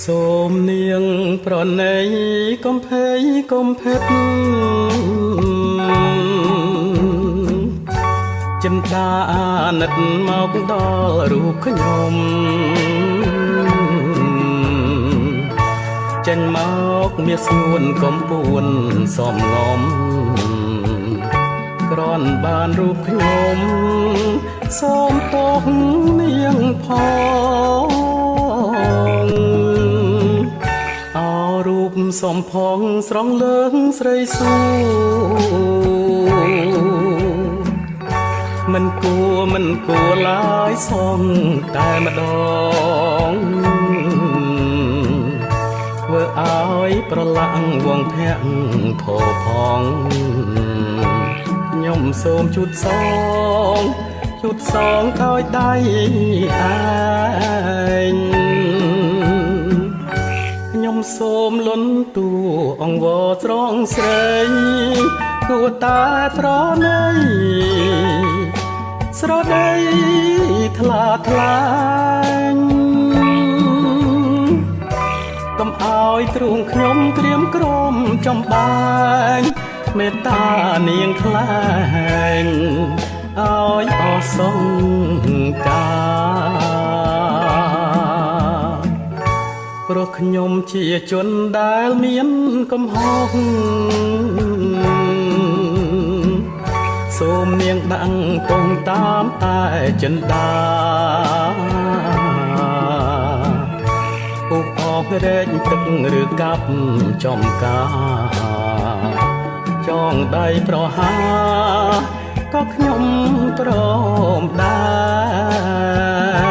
សូមនាងប្រណីកុំភ័យកុំភេទចិន្តាអាណិតមកដល់រូបខ្ញុំចេញមកមានស្ងួនកុំពួនសំងំក្រនបានរូបខ្ញុំសូមទោសនាងផងរូបសំផងស្រងលើងស្រីសួរមិនគួរឡើយសំតែម្ដងធ្វើឲ្យប្រឡាក់វងភ័ក្រធោផងខ្ញុំសូមជូតសងដោយដៃឯងខ្ញុំសូមលន់តួអង្វរស្រងស្រីគួរតែប្រណីស្រដីថ្លាកុំឲ្យទ្រូងខ្ញុំក្រៀមក្រំចំបែងមេត្តានាងខ្លែងឲ្យអសង្ការព្រោះខ្ញុំជាជនដែលមានកំហុសសូមនាងដាក់ពងតាមតែចិន្តាពុកអស់រែកទឹកឬកាប់ចំការចងដៃប្រហាក៏ខ្ញុំព្រមដែរ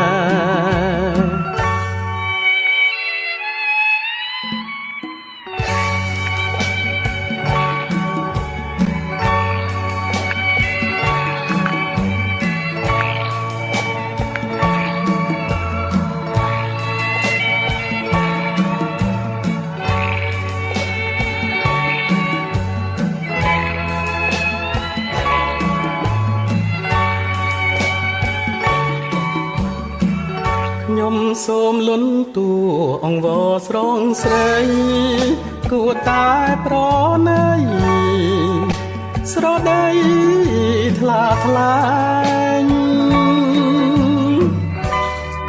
ខ្ញុំសូមលន់តួអង្វរស្រងស្រីគួរតែប្រណីស្រដីថ្លា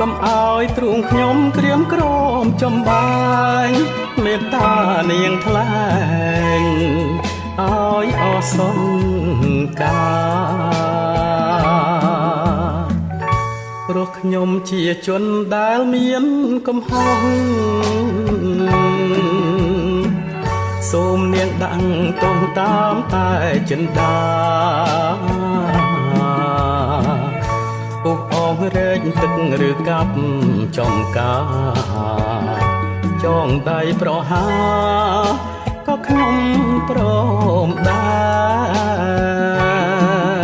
កុំឲ្យទ្រូងខ្ញុំក្រៀមក្រំចំបែងមេត្តានាងថ្លែងឲ្យអសង្ការព្រោះខ្ញុំជាជនដែលមានកំហុសសូមនាងដាក់ទងតាមតែចិន្តាពុកអស់រែកទឹកឬកាប់ចំការចងដៃប្រហាក៏ខ្ញុំព្រមដែរ